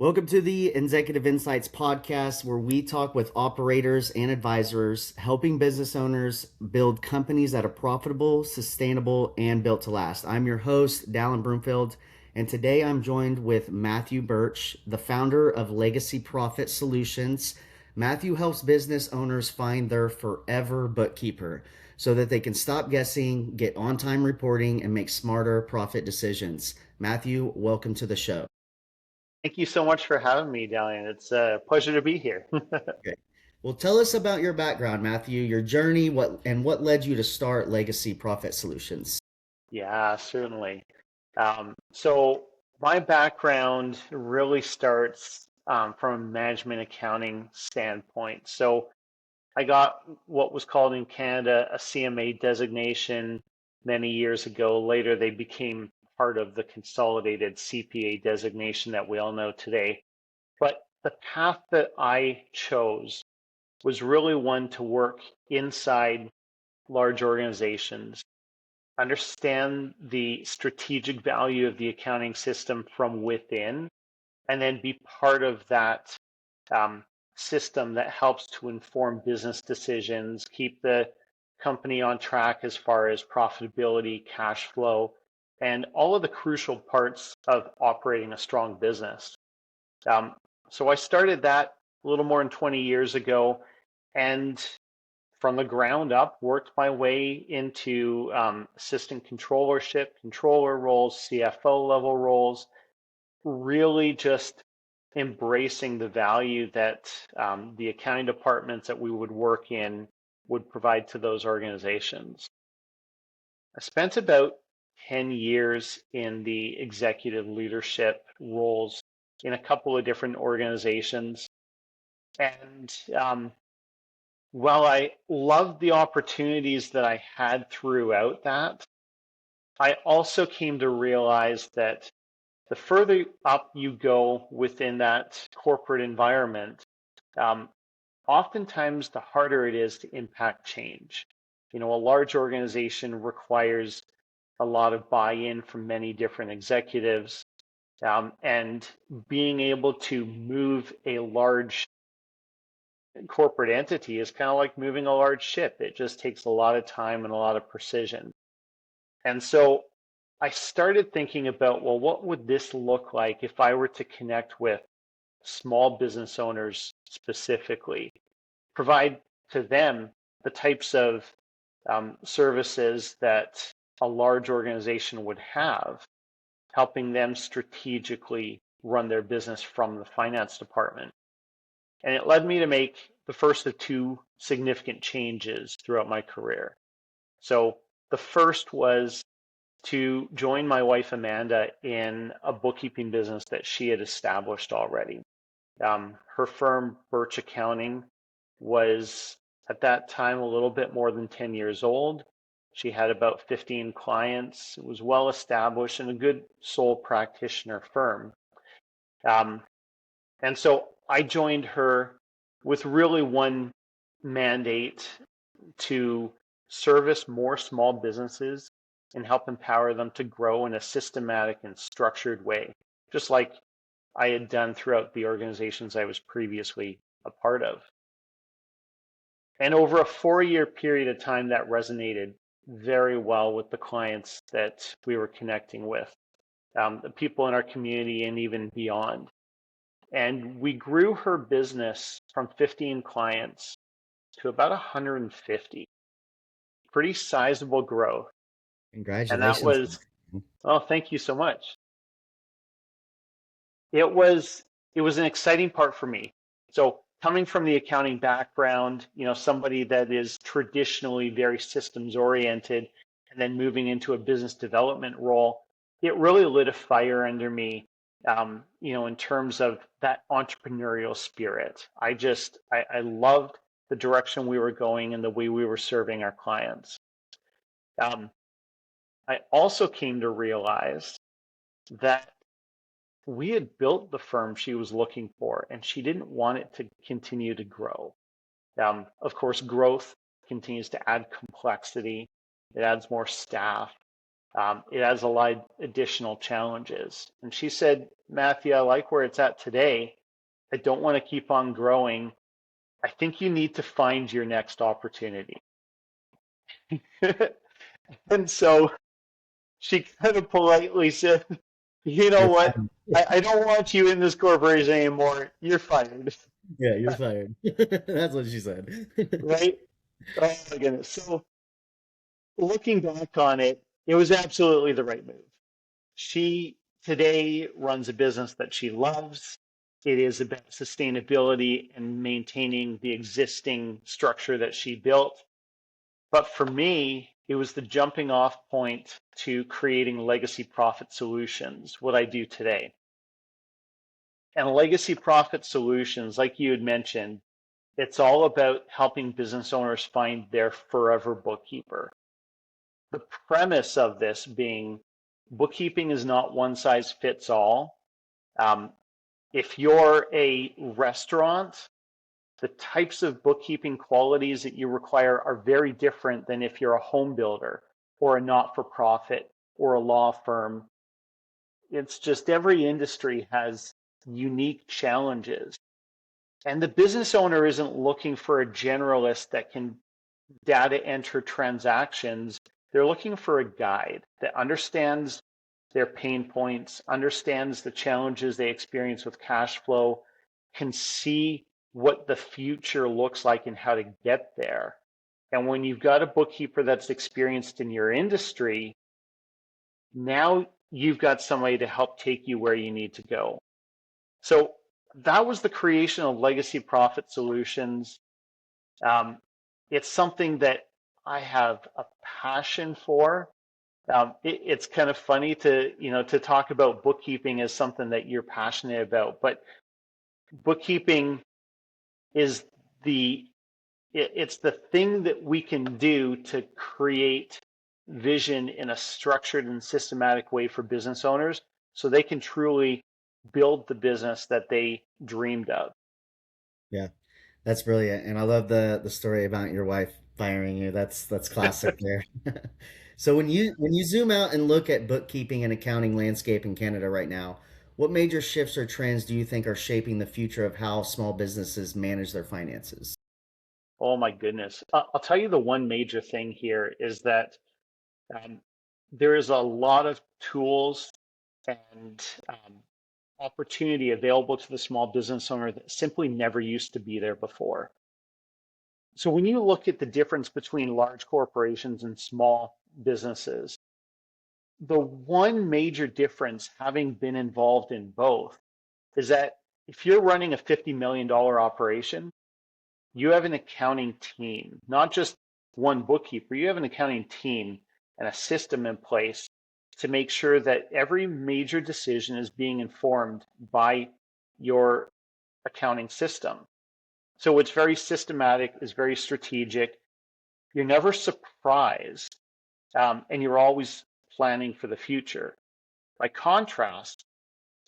Welcome to the Executive Insights podcast, where we talk with operators and advisors, helping business owners build companies that are profitable, sustainable, and built to last. I'm your host, Dallion Broomfield, and today I'm joined with Matthew Birch, the founder of Legacy Profit Solutions. Matthew helps business owners find their forever bookkeeper so that they can stop guessing, get on-time reporting, and make smarter profit decisions. Matthew, welcome to the show. Thank you so much for having me, Dallion. It's a pleasure to be here. Okay. Well, tell us about your background, Matthew, your journey, what led you to start Legacy Profit Solutions. Yeah, certainly. So my background really starts from a management accounting standpoint. So I got what was called in Canada a CMA designation many years ago. Later, they became part of the consolidated CPA designation that we all know today. But the path that I chose was really one to work inside large organizations, understand the strategic value of the accounting system from within, and then be part of that um, system that helps to inform business decisions, keep the company on track as far as profitability, cash flow, and all of the crucial parts of operating a strong business. Um, so I started that a little more than 20 years ago, and from the ground up, worked my way into assistant controllership, controller roles, CFO level roles, really just embracing the value that the accounting departments that we would work in would provide to those organizations. I spent about 10 years in the executive leadership roles in a couple of different organizations. And while I loved the opportunities that I had throughout that, I also came to realize that the further up you go within that corporate environment, um, oftentimes the harder it is to impact change. You know, a large organization requires a lot of buy-in from many different executives, and being able to move a large corporate entity is kind of like moving a large ship. It just takes a lot of time and a lot of precision. And so I started thinking about, well, what would this look like if I were to connect with small business owners specifically, provide to them the types of services that a large organization would have, helping them strategically run their business from the finance department. And it led me to make the first of two significant changes throughout my career. So the first was to join my wife Amanda in a bookkeeping business that she had established already. Her firm, Birch Accounting, was at that time a little bit more than 10 years old. She had about 15 clients. It was well established and a good sole practitioner firm. Um, and so I joined her with really one mandate: to service more small businesses and help empower them to grow in a systematic and structured way, just like I had done throughout the organizations I was previously a part of. And over a 4-year period of time, that resonated very well with the clients that we were connecting with, the people in our community and even beyond. And we grew her business from 15 clients to about 150. Pretty sizable growth. And that Congratulations. was, oh, thank you so much. It was an exciting part for me. So coming from the accounting background, you know, somebody that is traditionally very systems oriented, and then moving into a business development role, it really lit a fire under me, you know, in terms of that entrepreneurial spirit. I loved the direction we were going and the way we were serving our clients. Um, I also came to realize that we had built the firm she was looking for, and she didn't want it to continue to grow. Of course, growth continues to add complexity. It adds more staff. It adds a lot of additional challenges. And she said, Matthew, I like where it's at today. I don't want to keep on growing. I think you need to find your next opportunity. And so she kind of politely said, you know You're what? fired. I don't want you in this corporation anymore. You're fired. Yeah, you're fired. That's what she said. Right? Oh my goodness. So looking back on it, it was absolutely the right move. She today runs a business that she loves. It is about sustainability and maintaining the existing structure that she built. But for me, it was the jumping off point to creating legacy profit solutions, what I do today. And legacy profit solutions, like you had mentioned, it's all about helping business owners find their forever bookkeeper. The premise of this being bookkeeping is not one size fits all. Um, if you're a restaurant, the types of bookkeeping qualities that you require are very different than if you're a home builder or a not for profit or a law firm. It's just every industry has unique challenges. And the business owner isn't looking for a generalist that can data enter transactions. They're looking for a guide that understands their pain points, understands the challenges they experience with cash flow, can see what the future looks like and how to get there. And when you've got a bookkeeper that's experienced in your industry, now you've got somebody to help take you where you need to go. So that was the creation of Legacy Profit Solutions. Um, it's something that I have a passion for. It's kind of funny to to talk about bookkeeping as something that you're passionate about, but bookkeeping is it's the thing that we can do to create vision in a structured and systematic way for business owners so they can truly build the business that they dreamed of. Yeah, that's brilliant. And I love the story about your wife firing you. That's classic there. So when you zoom out and look at bookkeeping and accounting landscape in Canada right now, what major shifts or trends do you think are shaping the future of how small businesses manage their finances? Oh my goodness. I'll tell you the one major thing here is that um, there is a lot of tools and opportunity available to the small business owner that simply never used to be there before. So when you look at the difference between large corporations and small businesses, the one major difference, having been involved in both, is that if you're running a $50 million operation, you have an accounting team, not just one bookkeeper, you have an accounting team and a system in place to make sure that every major decision is being informed by your accounting system. So it's very systematic, it's very strategic. You're never surprised, and you're always planning for the future. By contrast,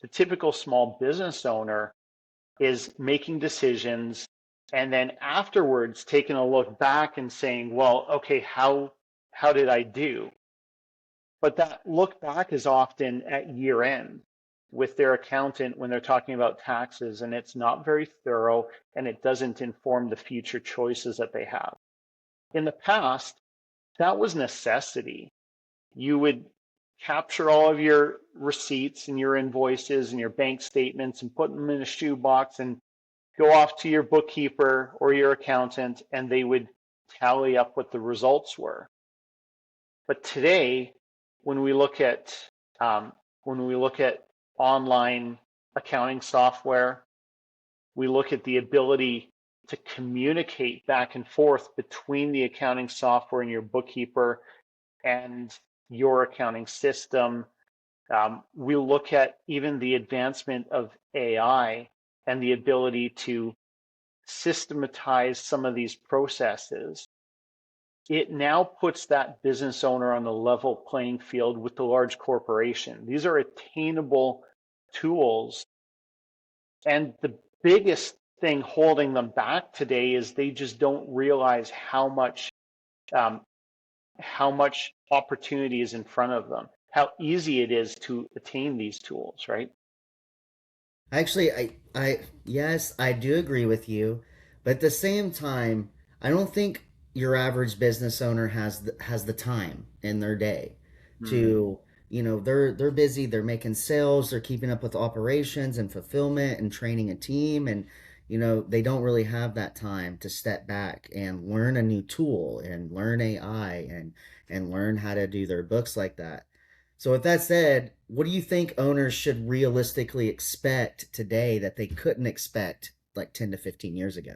the typical small business owner is making decisions and then afterwards taking a look back and saying, well, okay, how did I do? But that look back is often at year end with their accountant when they're talking about taxes, and it's not very thorough and it doesn't inform the future choices that they have. In the past, that was necessity. You would capture all of your receipts and your invoices and your bank statements and put them in a shoebox and go off to your bookkeeper or your accountant, and they would tally up what the results were. But today, when we look at when we look at online accounting software, we look at the ability to communicate back and forth between the accounting software and your bookkeeper and your accounting system. We look at even the advancement of AI and the ability to systematize some of these processes. It now puts that business owner on the level playing field with the large corporation. These are attainable tools. And the biggest thing holding them back today is they just don't realize um, how much opportunity is in front of them, how easy it is to attain these tools, right? Actually, yes, I do agree with you, but at the same time, I don't think your average business owner has the time in their day Hmm. to, they're busy, they're making sales, they're keeping up with operations and fulfillment and training a team, and they don't really have that time to step back and learn a new tool and learn AI and learn how to do their books like that. So with that said, what do you think owners should realistically expect today that they couldn't expect like 10 to 15 years ago?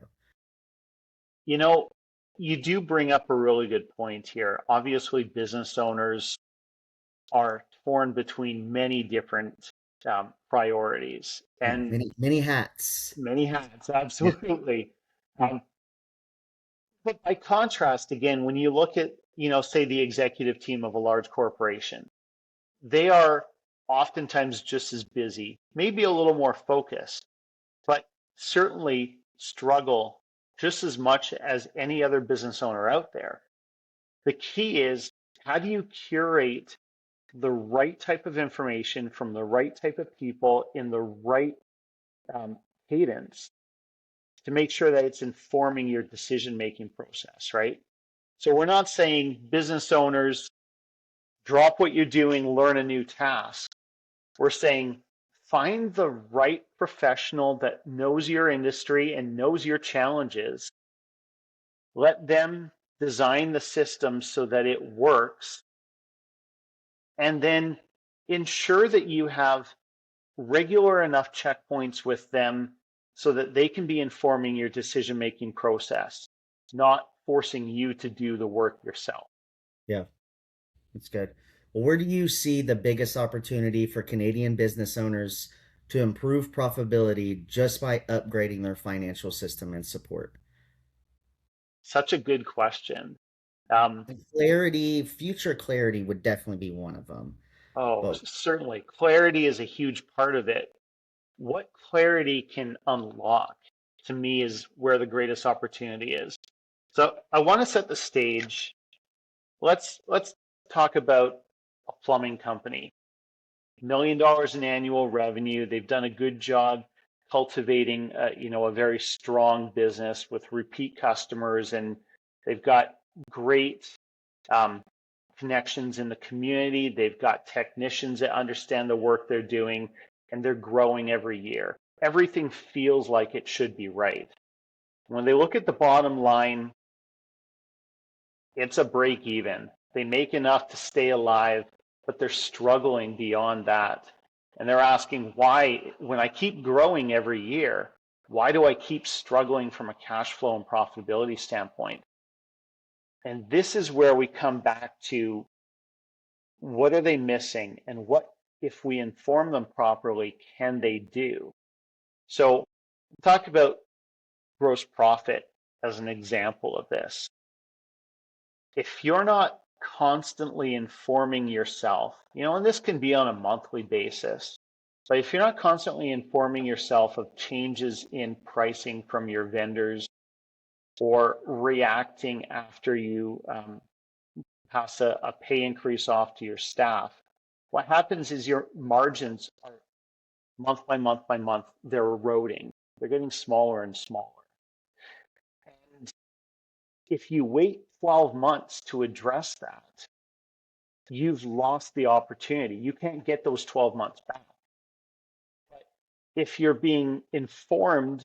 You know, you do bring up a really good point here. Obviously, business owners are torn between many different priorities Yeah, and many hats. many hats, Yeah. absolutely. Um, but by contrast, again, when you look at, say the executive team of a large corporation, they are oftentimes just as busy, maybe a little more focused, but certainly struggle just as much as any other business owner out there. The key is, how do you curate the right type of information from the right type of people in the right um, cadence to make sure that it's informing your decision making process, right? So we're not saying business owners drop what you're doing, learn a new task. We're saying find the right professional that knows your industry and knows your challenges. Let them design the system so that it works, and then ensure that you have regular enough checkpoints with them so that they can be informing your decision making process, not forcing you to do the work yourself. Yeah, that's good. Well, where do you see the biggest opportunity for Canadian business owners to improve profitability just by upgrading their financial system and support? Such a good question. Um, And clarity, future clarity would definitely be one of them. oh, But certainly. Clarity is a huge part of it. What clarity can unlock, to me, is where the greatest opportunity is. So I want to set the stage. Let's talk about a plumbing company. $1 million in annual revenue. They've done a good job cultivating, a very strong business with repeat customers, and they've got great um, connections in the community. They've got technicians that understand the work they're doing, and they're growing every year. Everything feels like it should be right. When they look at the bottom line, it's a break even. They make enough to stay alive, but they're struggling beyond that. And they're asking why, when I keep growing every year, why do I keep struggling from a cash flow and profitability standpoint? And this is where we come back to, what are they missing, and what, if we inform them properly, can they do? So talk about gross profit as an example of this. If you're not constantly informing yourself, and this can be on a monthly basis, but if you're not constantly informing yourself of changes in pricing from your vendors, or reacting after you pass a pay increase off to your staff, what happens is your margins are, month by month by month, they're eroding. They're getting smaller and smaller. And if you wait 12 months to address that, you've lost the opportunity. You can't get those 12 months back. But if you're being informed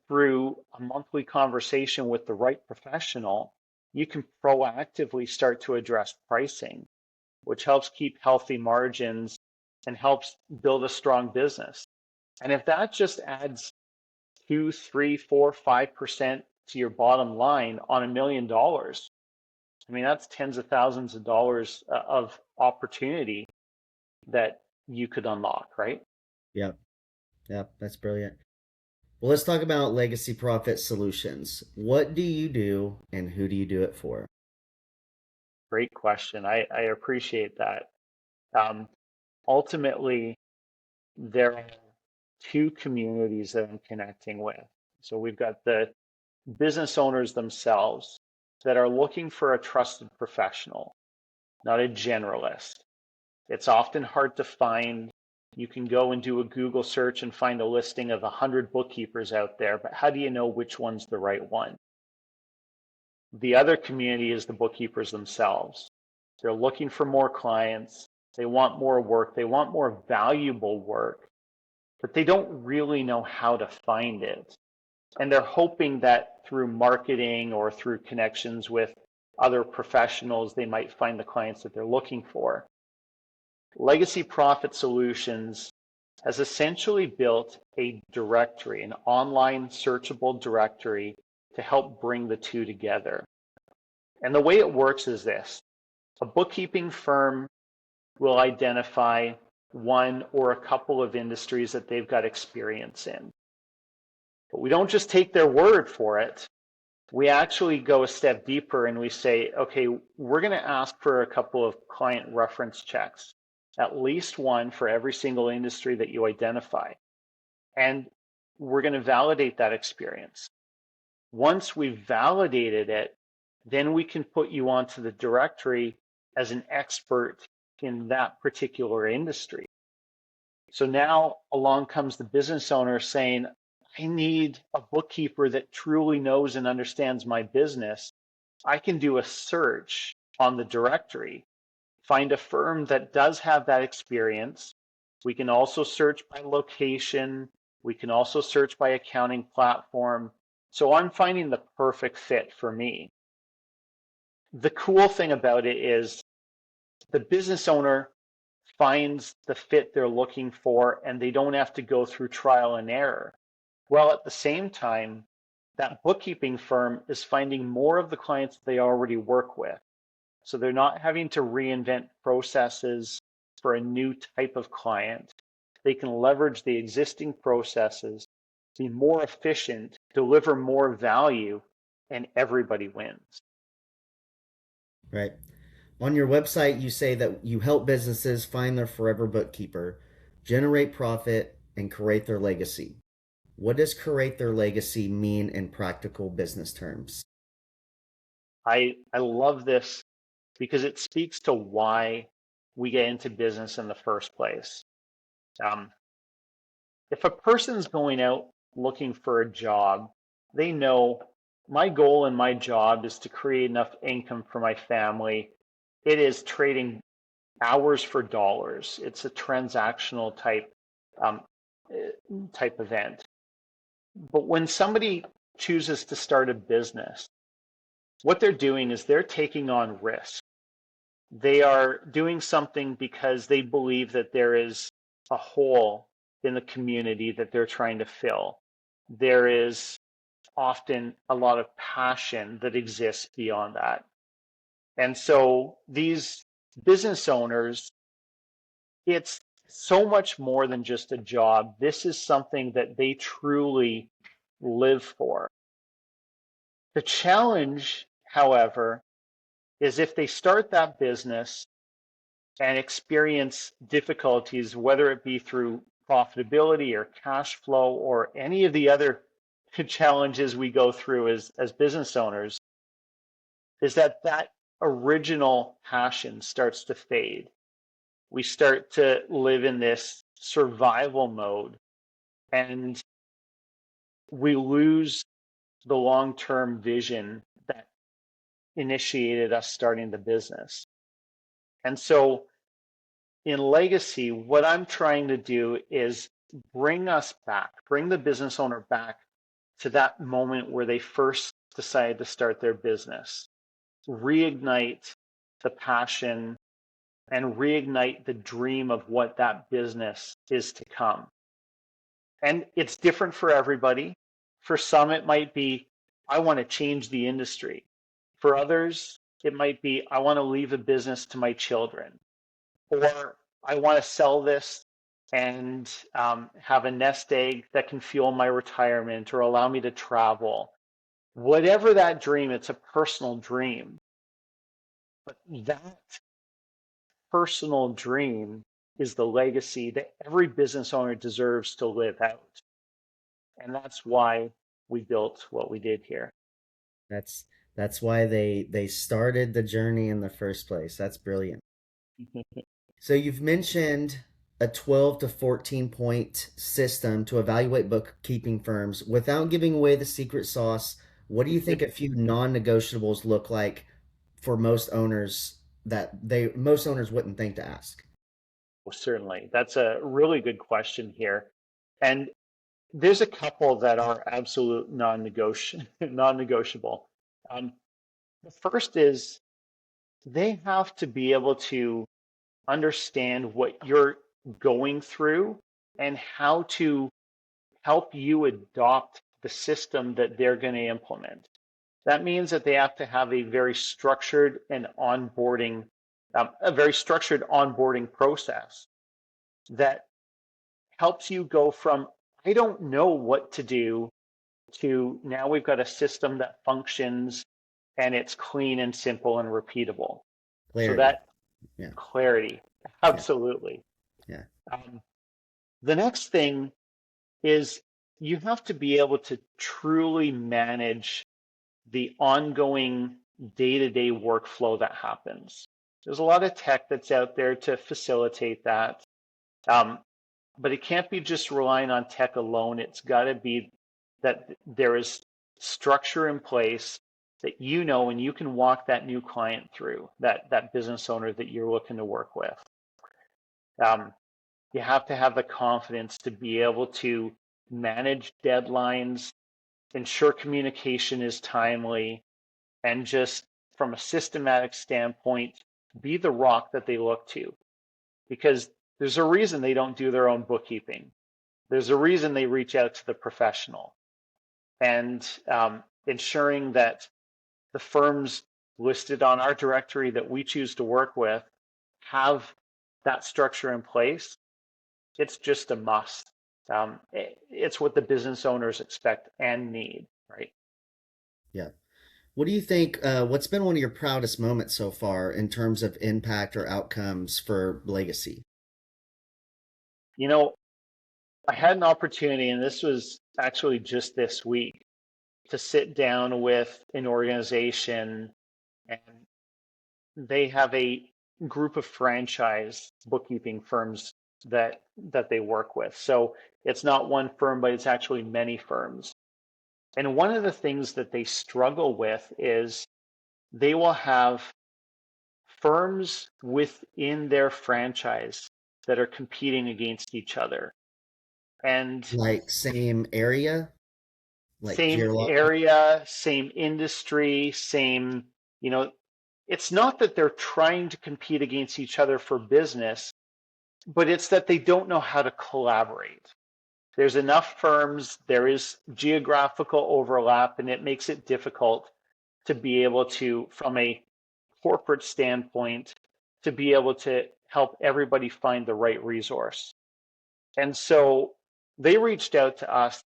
through a monthly conversation with the right professional, you can proactively start to address pricing, which helps keep healthy margins and helps build a strong business. And if that just adds 2, 3, 4, 5% to your bottom line on $1 million, I mean, that's tens of thousands of dollars of opportunity that you could unlock, right? yeah, yeah, that's brilliant. Well, let's talk about legacy profit solutions. What do you do and who do you do it for? Great question. I appreciate that. Um, Ultimately, there are two communities that I'm connecting with. So we've got the business owners themselves that are looking for a trusted professional, not a generalist. It's often hard to find You can go and do a Google search and find a listing of 100 bookkeepers out there, but how do you know which one's the right one? The other community is the bookkeepers themselves. They're looking for more clients. They want more work. They want more valuable work, but they don't really know how to find it. And they're hoping that through marketing or through connections with other professionals, they might find the clients that they're looking for. Legacy Profit Solutions has essentially built a directory, an online searchable directory to help bring the two together. And the way it works is this: a bookkeeping firm will identify one or a couple of industries that they've got experience in. But we don't just take their word for it. We actually go a step deeper and we say, okay, we're going to ask for a couple of client reference checks, at least one for every single industry that you identify. And we're going to validate that experience. Once we've validated it, then we can put you onto the directory as an expert in that particular industry. So now along comes the business owner saying, I need a bookkeeper that truly knows and understands my business. I can do a search on the directory, find a firm that does have that experience. We can also search by location. We can also search by accounting platform. So I'm finding the perfect fit for me. The cool thing about it is the business owner finds the fit they're looking for and they don't have to go through trial and error. While at the same time, that bookkeeping firm is finding more of the clients they already work with. So they're not having to reinvent processes for a new type of client. They can leverage the existing processes, be more efficient, deliver more value, and everybody wins. Right. On your website, you say that you help businesses find their forever bookkeeper, generate profit, and create their legacy. What does create their legacy mean in practical business terms? I love this because it speaks to why we get into business in the first place. If a person's going out looking for a job, they know my goal in my job is to create enough income for my family. It is trading hours for dollars. It's a transactional um, type event. But when somebody chooses to start a business, what they're doing is they're taking on risk. They are doing something because they believe that there is a hole in the community that they're trying to fill. There is often a lot of passion that exists beyond that. And so these business owners, it's so much more than just a job. This is something that they truly live for. The challenge, however, is if they start that business and experience difficulties, whether it be through profitability or cash flow or any of the other challenges we go through as business owners, is that original passion starts to fade. We start to live in this survival mode and we lose the long-term vision that initiated us starting the business. And so in legacy, what I'm trying to do is bring us back, bring the business owner back to that moment where they first decided to start their business, reignite the passion and reignite the dream of what that business is to come. And it's different for everybody. For some, it might be, I want to change the industry. For others, it might be, I want to leave a business to my children. Or I want to sell this and have a nest egg that can fuel my retirement or allow me to travel. Whatever that dream, it's a personal dream. But that personal dream is the legacy that every business owner deserves to live out. And that's why we built what we did here. That's that's why they started the journey in the first place. That's brilliant. So you've mentioned a 12 to 14 point system to evaluate bookkeeping firms without giving away the secret sauce, what do you think a few non-negotiables look like for most owners that most owners wouldn't think to ask? Certainly. That's a really good question here. And there's a couple that are absolute non-negotiable. Um, the first is they have to be able to understand what you're going through and how to help you adopt the system that they're going to implement. That means that they have to have a very structured and onboarding, a very structured onboarding process that helps you go from, I don't know what to do, to now we've got a system that functions and it's clean and simple and repeatable. So Clarity. that Yeah. clarity, Yeah. absolutely. Yeah. Um, the next thing is you have to be able to truly manage the ongoing day-to-day workflow that happens. There's a lot of tech that's out there to facilitate that. Um, but it can't be just relying on tech alone. It's got to be that there is structure in place that you know and you can walk that new client through, that business owner that you're looking to work with. Um, you have to have the confidence to be able to manage deadlines, ensure communication is timely, and just from a systematic standpoint, be the rock that they look to. Because there's a reason they don't do their own bookkeeping. There's a reason they reach out to the professional. And ensuring that the firms listed on our directory that we choose to work with have that structure in place, it's just a must. It's what the business owners expect and need, right? Yeah. What do you think? What's been one of your proudest moments so far in terms of impact or outcomes for Legacy? You know, I had an opportunity, and this was actually just this week, to sit down with an organization, and they have a group of franchise bookkeeping firms that they work with. So it's not one firm, but it's actually many firms. And one of the things that they struggle with is they will have firms within their franchise that are competing against each other. And Like same area, like same geological? area, same industry, same, you know, it's not that they're trying to compete against each other for business, but it's that they don't know how to collaborate. There's enough firms, there is geographical overlap, and it makes it difficult to be able to, from a corporate standpoint, to be able to help everybody find the right resource. And so they reached out to us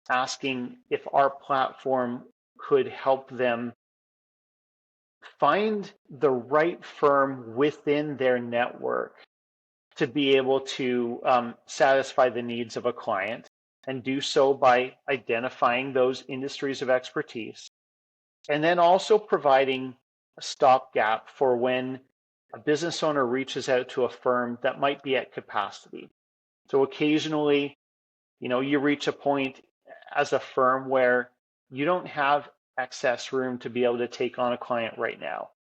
asking if our platform could help them find the right firm within their network to be able to satisfy the needs of a client, and do so by identifying those industries of expertise, and then also providing a stopgap for when a business owner reaches out to a firm that might be at capacity. So occasionally, you reach a point as a firm where you don't have excess room to be able to take on a client right now,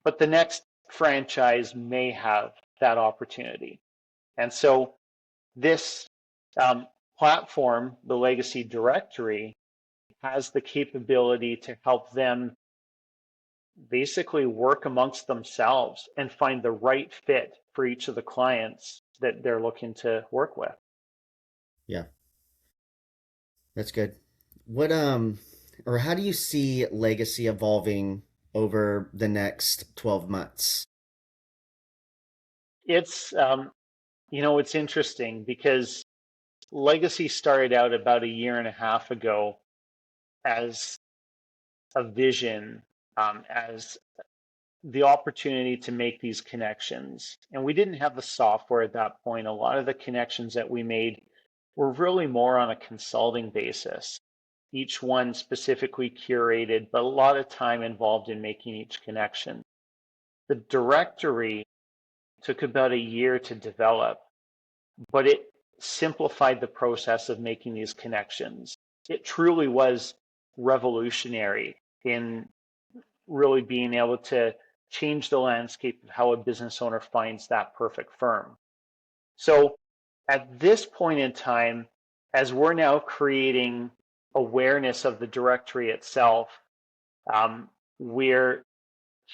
but the next franchise may have that opportunity. And so this platform, the Legacy Directory, has the capability to help them basically work amongst themselves and find the right fit for each of the clients that they're looking to work with. Yeah, that's good. What or how do you see Legacy evolving over the next 12 months? It's it's interesting because Legacy started out about a year and a half ago as a vision, as the opportunity to make these connections. And we didn't have the software at that point. A lot of the connections that we made were really more on a consulting basis, each one specifically curated, but a lot of time involved in making each connection. The directory took about a year to develop. but it simplified the process of making these connections. It truly was revolutionary in really being able to change the landscape of how a business owner finds that perfect firm. So at this point in time, as we're now creating awareness of the directory itself, we're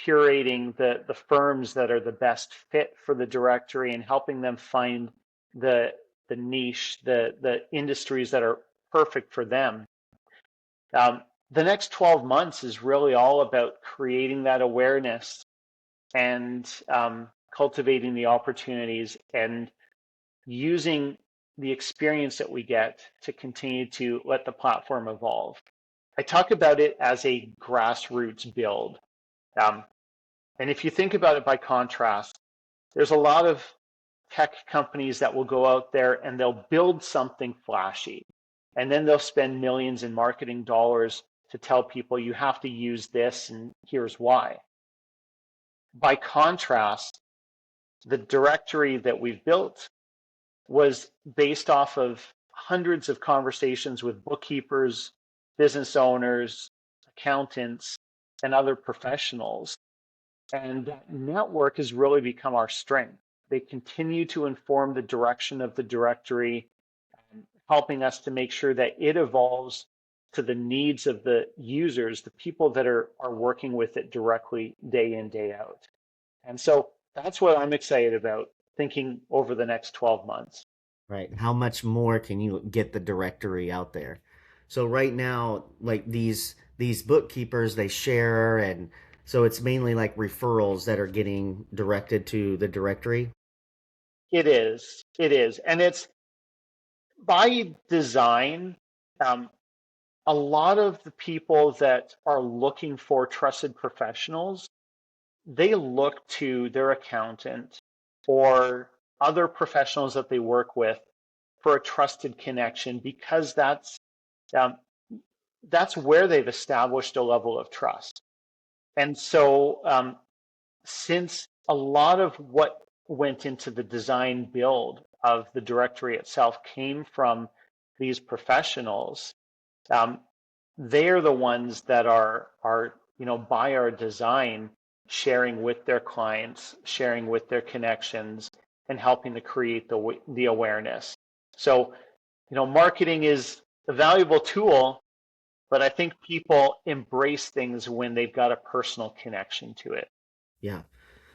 curating the firms that are the best fit for the directory and helping them find the niche, the industries that are perfect for them. The next 12 months is really all about creating that awareness and cultivating the opportunities and using the experience that we get to continue to let the platform evolve. I talk about it as a grassroots build. Um, and if you think about it by contrast, there's a lot of tech companies that will go out there and they'll build something flashy. And then they'll spend millions in marketing dollars to tell people you have to use this and here's why. By contrast, the directory that we've built was based off of hundreds of conversations with bookkeepers, business owners, accountants, and other professionals. And that network has really become our strength. They continue to inform the direction of the directory, helping us to make sure that it evolves to the needs of the users, the people that are working with it directly day in, day out. And so that's what I'm excited about thinking over the next 12 months. Right. How much more can you get the directory out there? So right now, like these bookkeepers, they share, and so it's mainly like referrals that are getting directed to the directory. It is. It is. And it's by design. Um, a lot of the people that are looking for trusted professionals, they look to their accountant or other professionals that they work with for a trusted connection because um, that's where they've established a level of trust. And so, since a lot of what went into the design build of the directory itself came from these professionals, um, they're the ones that are by our design sharing with their clients, sharing with their connections, and helping to create the awareness. So, marketing is a valuable tool, but I think people embrace things when they've got a personal connection to it. Yeah.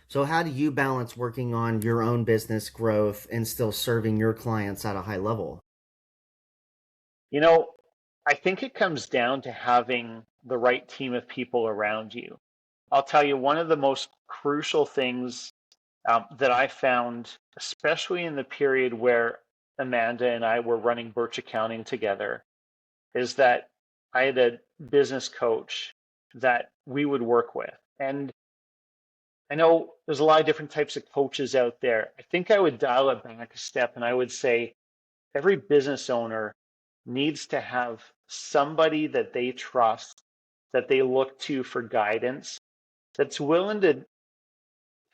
So how do you balance working on your own business growth and still serving your clients at a high level? You know, I think it comes down to having the right team of people around you. I'll tell you, one of the most crucial things that I found, especially in the period where Amanda and I were running Birch Accounting together, is that I had a business coach that we would work with. And I know there's a lot of different types of coaches out there. I think I would dial it back a step and I would say every business owner needs to have somebody that they trust, that they look to for guidance, that's willing to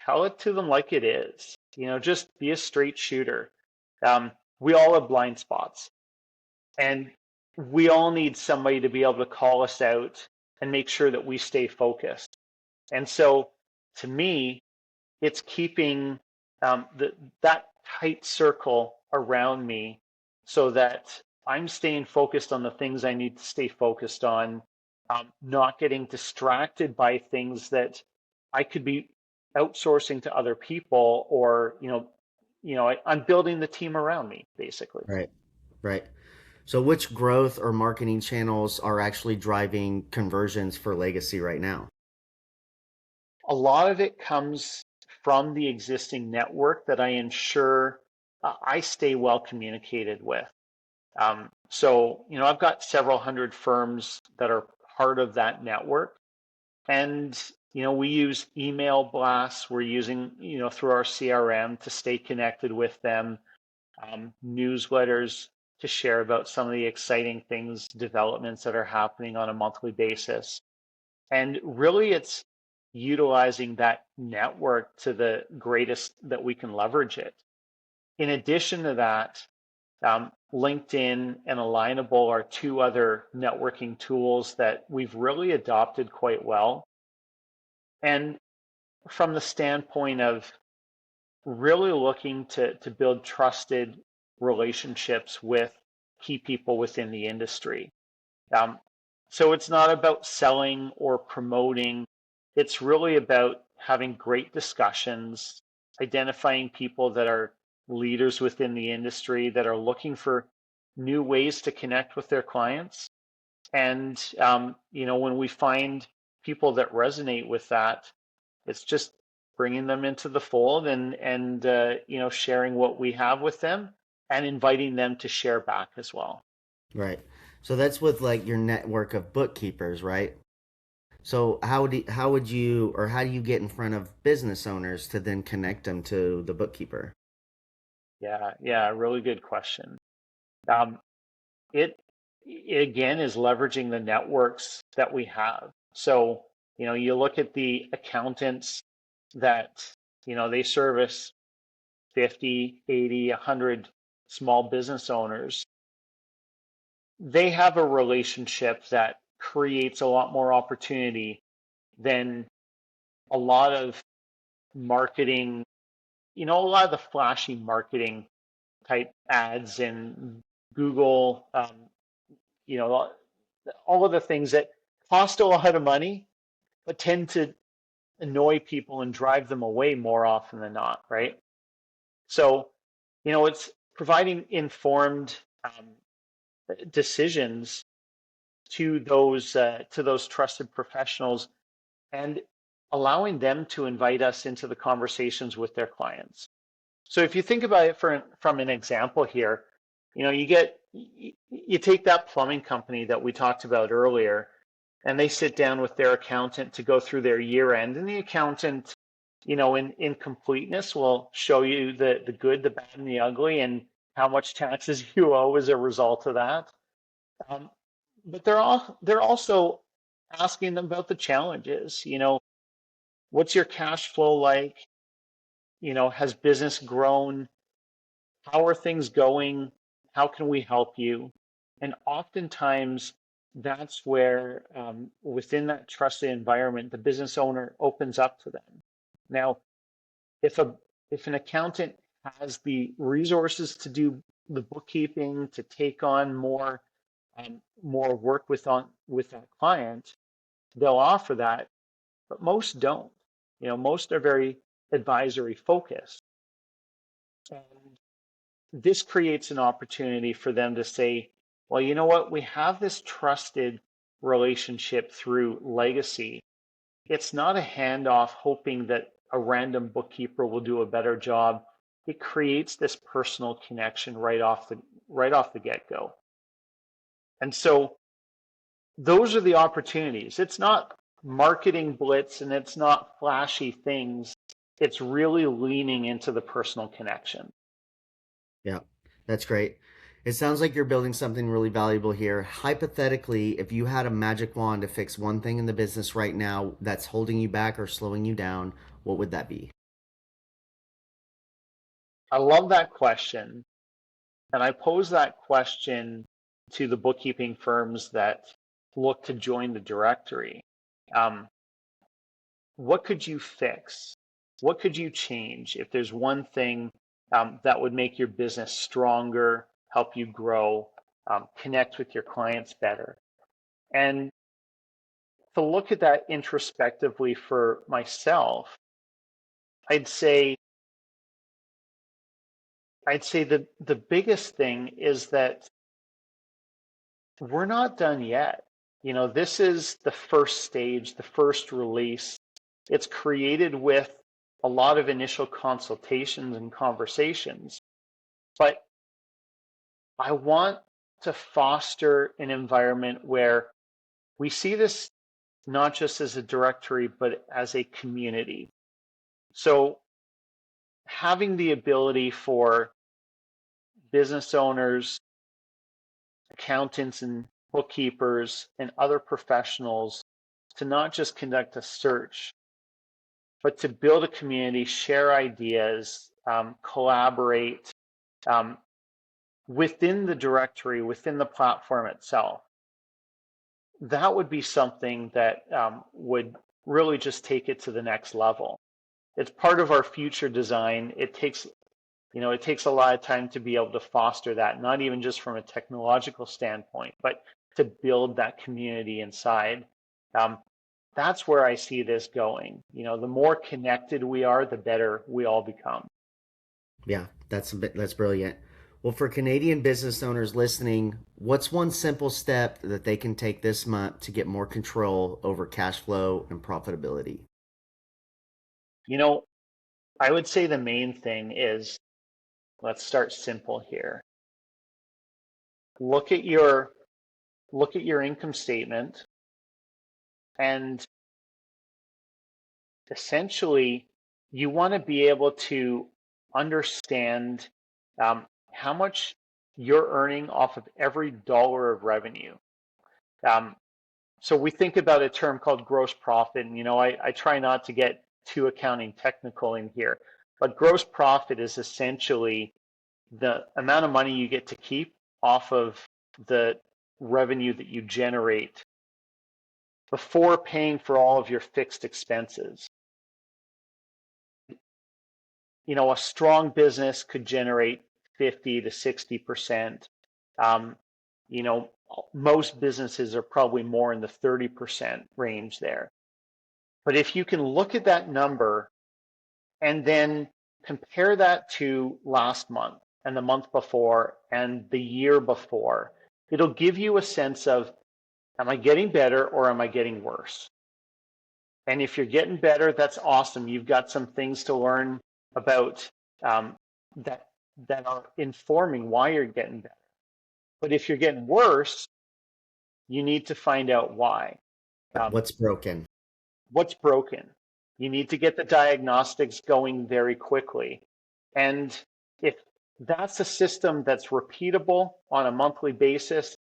tell it to them like it is. Just be a straight shooter. We all have blind spots, and we all need somebody to be able to call us out and make sure that we stay focused. And so, to me, it's keeping that tight circle around me so that I'm staying focused on the things I need to stay focused on, not getting distracted by things that I could be outsourcing to other people, or I'm building the team around me basically. Right. Right. So which growth or marketing channels are actually driving conversions for Legacy right now? A lot of it comes from the existing network that I ensure I stay well communicated with. So, I've got several hundred firms that are part of that network. And, we use email blasts. We're using, through our CRM to stay connected with them, newsletters to share about some of the exciting things, developments that are happening on a monthly basis. And really, it's utilizing that network to the greatest that we can leverage it. In addition to that, LinkedIn and Alignable are two other networking tools that we've really adopted quite well. And from the standpoint of really looking to build trusted relationships with key people within the industry. Um, so it's not about selling or promoting. It's really about having great discussions, identifying people that are leaders within the industry that are looking for new ways to connect with their clients. And when we find people that resonate with that, it's just bringing them into the fold and sharing what we have with them and inviting them to share back as well. Right. So that's with like your network of bookkeepers, right? So how would you or how do you get in front of business owners to then connect them to the bookkeeper? Yeah, really good question. Um, it again is leveraging the networks that we have. So, you look at the accountants that, they service 50, 80, 100 small business owners. They have a relationship that creates a lot more opportunity than a lot of marketing, a lot of the flashy marketing type ads in Google, you know, all of the things that cost a lot of money, but tend to annoy people and drive them away more often than not, right? So, it's providing informed decisions to those trusted professionals and allowing them to invite us into the conversations with their clients. So if you think about it from an example here, you take that plumbing company that we talked about earlier, and they sit down with their accountant to go through their year end, and the accountant, in completeness will show you the good, the bad, and the ugly, and how much taxes you owe as a result of that. Um, but they're also asking them about the challenges. What's your cash flow like? Has business grown? How are things going? How can we help you? And oftentimes, that's where, within that trusted environment, the business owner opens up to them. Now, if a if an accountant has the resources to do the bookkeeping, to take on more work with that client, they'll offer that, but most don't. Most are very advisory focused. And this creates an opportunity for them to say, well, you know what? We have this trusted relationship through legacy. It's not a handoff hoping that a random bookkeeper will do a better job. It creates this personal connection right off the get-go. And so those are the opportunities. It's not marketing blitz and it's not flashy things. It's really leaning into the personal connection. Yeah, that's great. It sounds like you're building something really valuable here. Hypothetically, if you had a magic wand to fix one thing in the business right now that's holding you back or slowing you down, what would that be? I love that question. And I pose that question to the bookkeeping firms that look to join the directory. Um, what could you fix? What could you change if there's one thing that would make your business stronger, help you grow, connect with your clients better? And to look at that introspectively for myself, I'd say that the biggest thing is that we're not done yet. This is the first stage, the first release. It's created with a lot of initial consultations and conversations, but I want to foster an environment where we see this not just as a directory, but as a community. So having the ability for business owners, accountants and bookkeepers and other professionals to not just conduct a search, but to build a community, share ideas, collaborate, um, within the directory, within the platform itself, that would be something that would really just take it to the next level. It's part of our future design. It takes a lot of time to be able to foster that, not even just from a technological standpoint, but to build that community inside. Um, that's where I see this going. The more connected we are, the better we all become. Yeah, that's brilliant. Well, for Canadian business owners listening, what's one simple step that they can take this month to get more control over cash flow and profitability? You know, I would say the main thing is, let's start simple here. Look at your income statement, and essentially you want to be able to understand how much you're earning off of every dollar of revenue. Um, so we think about a term called gross profit, and I try not to get too accounting technical in here, but gross profit is essentially the amount of money you get to keep off of the revenue that you generate before paying for all of your fixed expenses. A strong business could generate 50 to 60%. Um, you know, most businesses are probably more in the 30% range there. But if you can look at that number and then compare that to last month and the month before and the year before, it'll give you a sense of, am I getting better or am I getting worse? And if you're getting better, that's awesome. You've got some things to learn about um, that are informing why you're getting better. But if you're getting worse, you need to find out why. Um, What's broken? what's broken? You need to get the diagnostics going very quickly. And if that's a system that's repeatable on a monthly basis,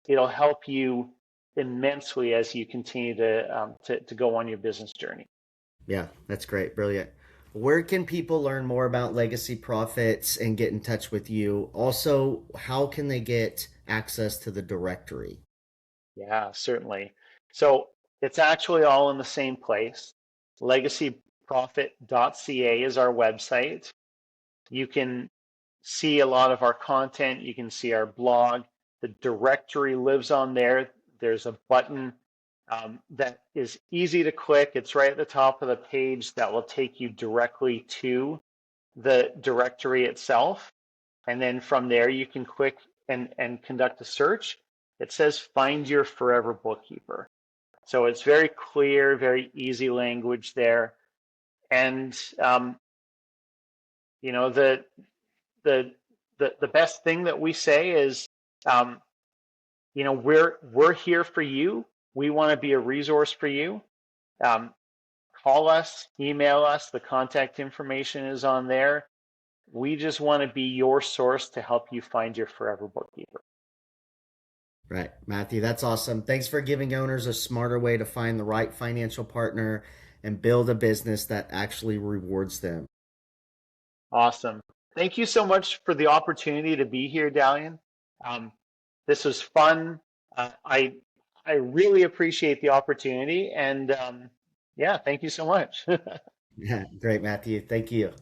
it'll help you immensely as you continue to go on your business journey. Yeah, that's great. Brilliant. Where can people learn more about Legacy Profits and get in touch with you? Also, how can they get access to the directory? Yeah, certainly. So it's actually all in the same place. Legacyprofit.ca is our website. You can see a lot of our content. You can see our blog. The directory lives on there. There's a button that is easy to click. It's right at the top of the page that will take you directly to the directory itself. And then from there, you can click and conduct a search. It says find your forever bookkeeper. So it's very clear, very easy language there. And you know the the best thing that we say is um, we're here for you. We want to be a resource for you. Um, call us, email us. The contact information is on there. We just want to be your source to help you find your forever bookkeeper. Right, Matthew, that's awesome. Thanks for giving owners a smarter way to find the right financial partner and build a business that actually rewards them. Awesome. Thank you so much for the opportunity to be here, Dallion. Um, this was fun. I really appreciate the opportunity, and yeah, thank you so much. Yeah, great, Matthew. Thank you.